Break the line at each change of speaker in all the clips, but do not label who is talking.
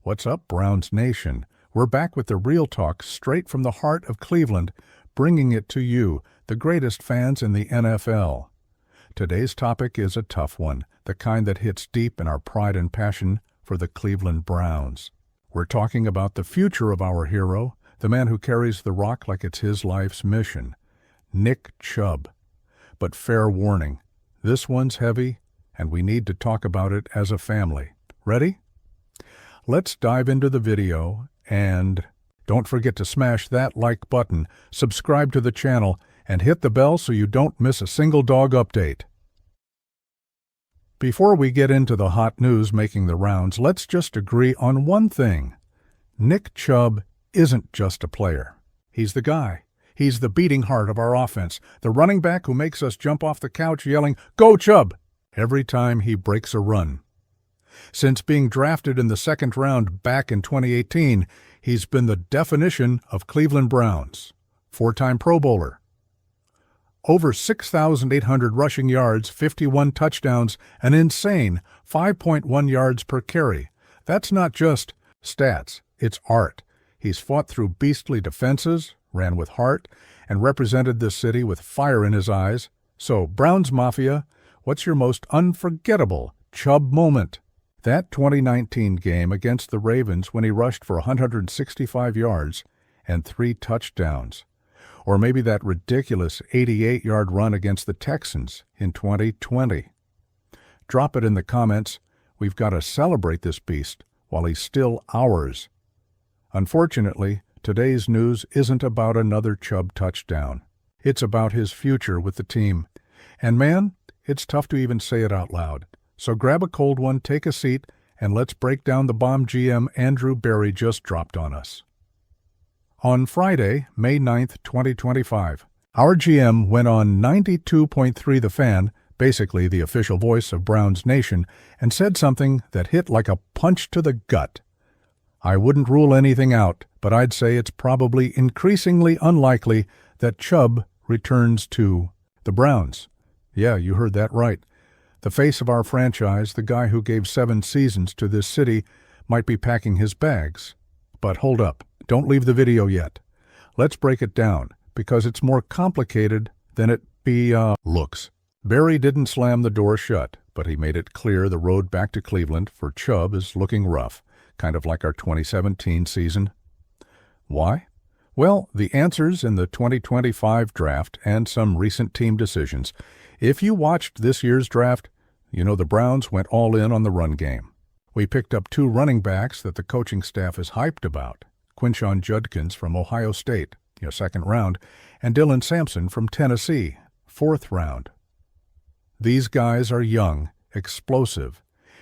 What's up, Browns Nation? We're back with the real talk straight from the heart of Cleveland, bringing it to you, the greatest fans in the NFL. Today's topic is a tough one, the kind that hits deep in our pride and passion for the Cleveland Browns. We're talking about the future of our hero, the man who carries the rock like it's his life's mission, Nick Chubb. But fair warning, this one's heavy, and we need to talk about it as a family. Ready? Let's dive into the video, and don't forget to smash that like button, subscribe to the channel, and hit the bell so you don't miss a single dog update. Before we get into the hot news making the rounds, let's just agree on one thing. Nick Chubb isn't just a player. He's the guy. He's the beating heart of our offense, the running back who makes us jump off the couch yelling, "Go Chubb!" every time he breaks a run. Since being drafted in the second round back in 2018, he's been the definition of Cleveland Browns. Four-time Pro Bowler. Over 6,800 rushing yards, 51 touchdowns, an insane 5.1 yards per carry. That's not just stats, it's art. He's fought through beastly defenses, ran with heart, and represented this city with fire in his eyes. So, Browns Mafia, what's your most unforgettable Chubb moment? That 2019 game against the Ravens when he rushed for 165 yards and 3 touchdowns. Or maybe that ridiculous 88-yard run against the Texans in 2020. Drop it in the comments. We've got to celebrate this beast while he's still ours. Unfortunately, today's news isn't about another Chubb touchdown. It's about his future with the team. And man, it's tough to even say it out loud. So grab a cold one, take a seat, and let's break down the bomb GM Andrew Berry just dropped on us. On Friday, May 9th, 2025, our GM went on 92.3 The Fan, basically the official voice of Browns Nation, and said something that hit like a punch to the gut. I wouldn't rule anything out, but I'd say it's probably increasingly unlikely that Chubb returns to the Browns. Yeah, you heard that right. The face of our franchise, the guy who gave 7 seasons to this city, might be packing his bags. But hold up, don't leave the video yet. Let's break it down, because it's more complicated than it looks. Berry didn't slam the door shut, but he made it clear the road back to Cleveland for Chubb is looking rough, kind of like our 2017 season. Why? Well, the answer's in the 2025 draft and some recent team decisions. If you watched this year's draft, you know the Browns went all in on the run game. We picked up 2 running backs that the coaching staff is hyped about, Quinshon Judkins from Ohio State, second round, and Dylan Sampson from Tennessee, 4th round. These guys are young, explosive,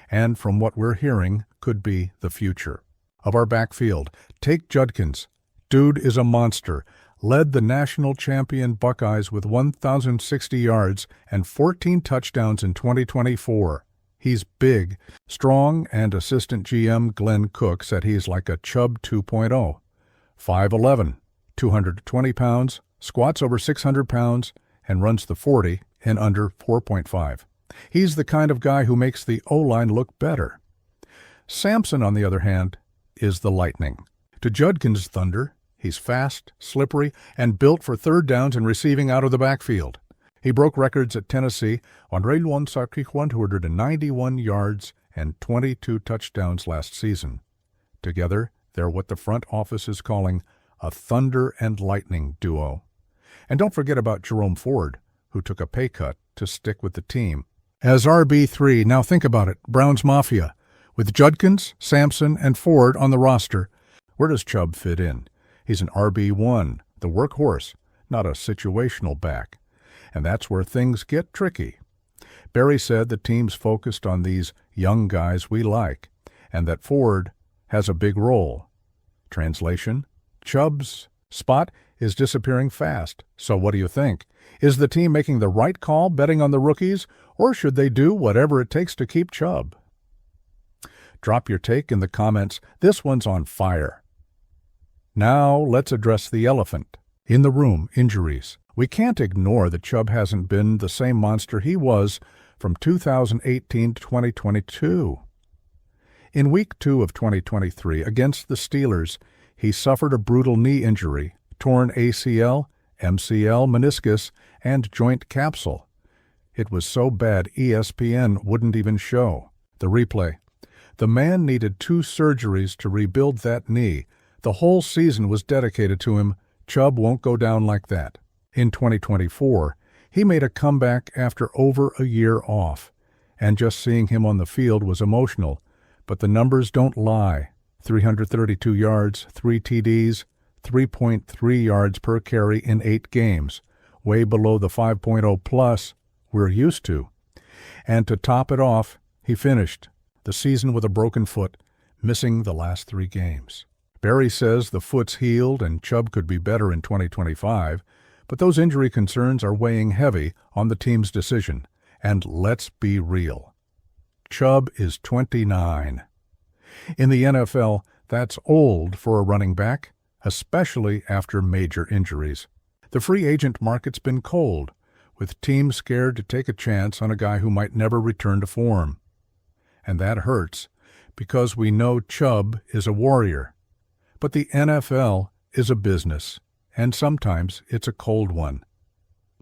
and from what we're hearing, could be the future of our backfield. Take Judkins. Dude is a monster. Led the national champion Buckeyes with 1,060 yards and 14 touchdowns in 2024. He's big, strong, and assistant GM Glenn Cook said he's like a Chubb 2.0. 5'11", 220 pounds, squats over 600 pounds, and runs the 40 in under 4.5. He's the kind of guy who makes the O-line look better. Sampson, on the other hand, is the lightning. To Judkins' thunder, he's fast, slippery, and built for third downs and receiving out of the backfield. He broke records at Tennessee on 191 yards and 22 touchdowns last season. Together, they're what the front office is calling a thunder and lightning duo. And don't forget about Jerome Ford, who took a pay cut to stick with the team. As RB3, now think about it, Browns Mafia. With Judkins, Sampson, and Ford on the roster, where does Chubb fit in? He's an RB1, the workhorse, not a situational back. And that's where things get tricky. Berry said the team's focused on these young guys we like, and that Ford has a big role. Translation: Chubb's spot is disappearing fast. So what do you think? Is the team making the right call betting on the rookies, or should they do whatever it takes to keep Chubb? Drop your take in the comments. This one's on fire. Now let's address the elephant in the room, injuries. We can't ignore that Chubb hasn't been the same monster he was from 2018 to 2022. In Week 2 of 2023 against the Steelers, he suffered a brutal knee injury, torn ACL, MCL, meniscus, and joint capsule. It was so bad ESPN wouldn't even show the replay. The man needed 2 surgeries to rebuild that knee. The whole season was dedicated to him. Chubb won't go down like that. In 2024, he made a comeback after over a year off, and just seeing him on the field was emotional. But the numbers don't lie. 332 yards, 3 TDs, 3.3 yards per carry in 8 games, way below the 5.0 plus we're used to. And to top it off, he finished the season with a broken foot, missing the last 3 games. Barry says the foot's healed and Chubb could be better in 2025, but those injury concerns are weighing heavy on the team's decision. And let's be real. Chubb is 29. In the NFL, that's old for a running back, especially after major injuries. The free agent market's been cold, with teams scared to take a chance on a guy who might never return to form. And that hurts, because we know Chubb is a warrior. But the NFL is a business, and sometimes it's a cold one.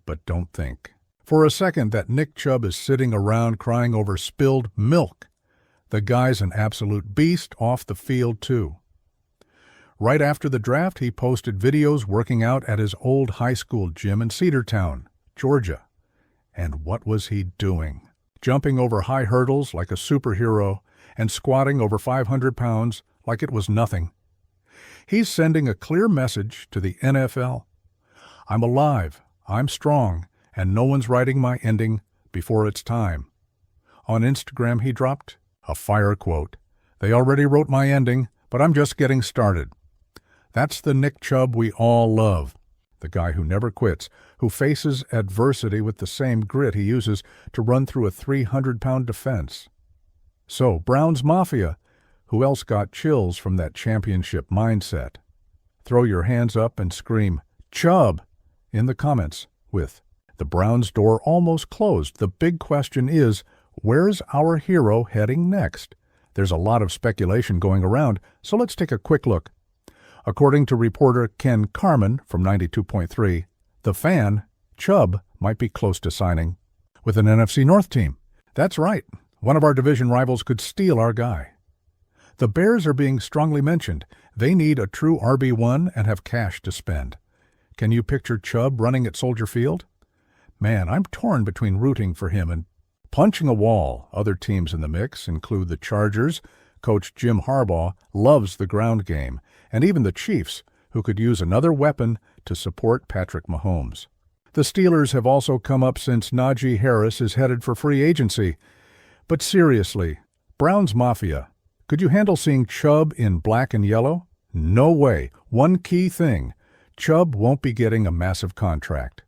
But don't think for a second that Nick Chubb is sitting around crying over spilled milk. The guy's an absolute beast off the field, too. Right after the draft, he posted videos working out at his old high school gym in Cedartown, Georgia. And what was he doing? Jumping over high hurdles like a superhero and squatting over 500 pounds like it was nothing. He's sending a clear message to the NFL. I'm alive, I'm strong, and no one's writing my ending before it's time. On Instagram, he dropped a fire quote. They already wrote my ending, but I'm just getting started. That's the Nick Chubb we all love. The guy who never quits, who faces adversity with the same grit he uses to run through a 300-pound defense. So, Browns Mafia, who else got chills from that championship mindset? Throw your hands up and scream, Chubb, in the comments with the Browns' door almost closed. The big question is, where's our hero heading next? There's a lot of speculation going around, so let's take a quick look. According to reporter Ken Carman from 92.3, The Fan, Chubb might be close to signing with an NFC North team. That's right, one of our division rivals could steal our guy. The Bears are being strongly mentioned. They need a true RB1 and have cash to spend. Can you picture Chubb running at Soldier Field? Man, I'm torn between rooting for him and punching a wall. Other teams in the mix include the Chargers. Coach Jim Harbaugh loves the ground game, and even the Chiefs, who could use another weapon to support Patrick Mahomes. The Steelers have also come up since Najee Harris is headed for free agency. But seriously, Browns Mafia, could you handle seeing Chubb in black and yellow? No way. One key thing, Chubb won't be getting a massive contract.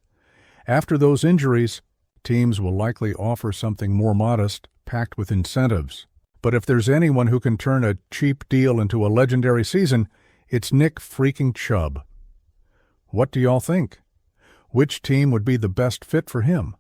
After those injuries, teams will likely offer something more modest, packed with incentives. But if there's anyone who can turn a cheap deal into a legendary season, it's Nick freaking Chubb. What do y'all think? Which team would be the best fit for him?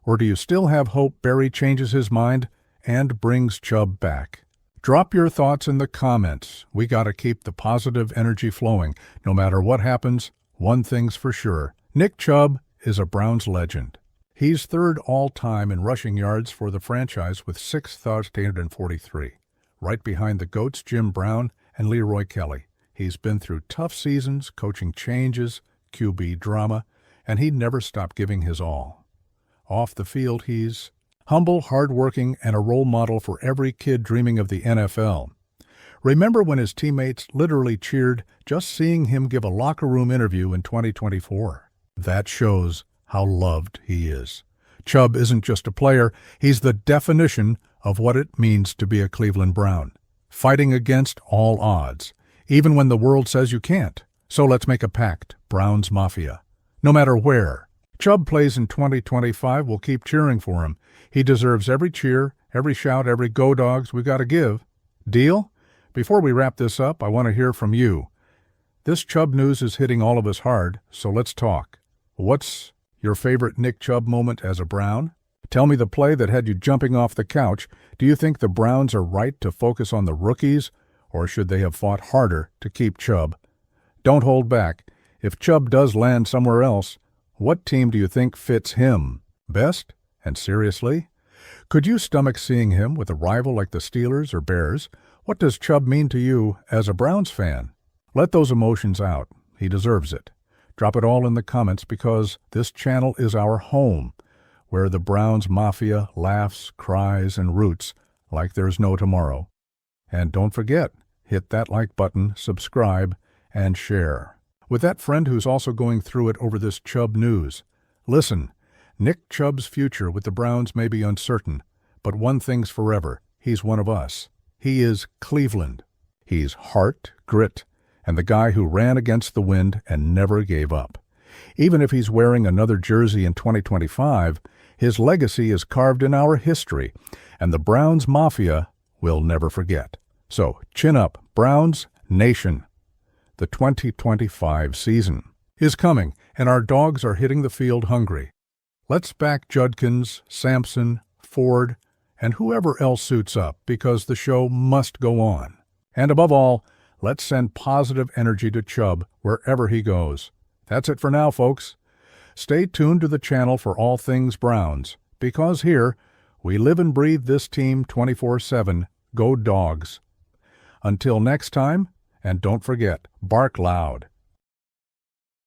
Or do you still have hope Barry changes his mind and brings Chubb back? Drop your thoughts in the comments. We gotta keep the positive energy flowing. No matter what happens, one thing's for sure. Nick Chubb is a Browns legend. He's third all-time in rushing yards for the franchise with 6,843, right behind the GOATs Jim Brown and Leroy Kelly. He's been through tough seasons, coaching changes, QB drama, and he never stopped giving his all. Off the field, he's humble, hardworking, and a role model for every kid dreaming of the NFL. Remember when his teammates literally cheered just seeing him give a locker room interview in 2024? That shows how loved he is. Chubb isn't just a player, he's the definition of what it means to be a Cleveland Brown. Fighting against all odds, even when the world says you can't. So let's make a pact, Browns Mafia. No matter where Chubb plays in 2025, we'll keep cheering for him. He deserves every cheer, every shout, every go dogs we gotta give. Deal? Before we wrap this up, I want to hear from you. This Chubb news is hitting all of us hard, so let's talk. What's your favorite Nick Chubb moment as a Brown? Tell me the play that had you jumping off the couch. Do you think the Browns are right to focus on the rookies, or should they have fought harder to keep Chubb? Don't hold back. If Chubb does land somewhere else, what team do you think fits him best? And seriously? Could you stomach seeing him with a rival like the Steelers or Bears? What does Chubb mean to you as a Browns fan? Let those emotions out. He deserves it. Drop it all in the comments because this channel is our home, where the Browns Mafia laughs, cries, and roots like there's no tomorrow. And don't forget, hit that like button, subscribe, and share. With that friend who's also going through it over this Chubb news. Listen, Nick Chubb's future with the Browns may be uncertain, but one thing's forever. He's one of us. He is Cleveland. He's heart, grit, and the guy who ran against the wind and never gave up. Even if he's wearing another jersey in 2025, his legacy is carved in our history, and the Browns Mafia will never forget. So, chin up, Browns Nation. The 2025 season is coming, and our dogs are hitting the field hungry. Let's back Judkins, Sampson, Ford, and whoever else suits up, because the show must go on. And above all, let's send positive energy to Chubb wherever he goes. That's it for now, folks. Stay tuned to the channel for all things Browns, because here, we live and breathe this team 24/7. Go Dogs. Until next time, and don't forget, bark loud.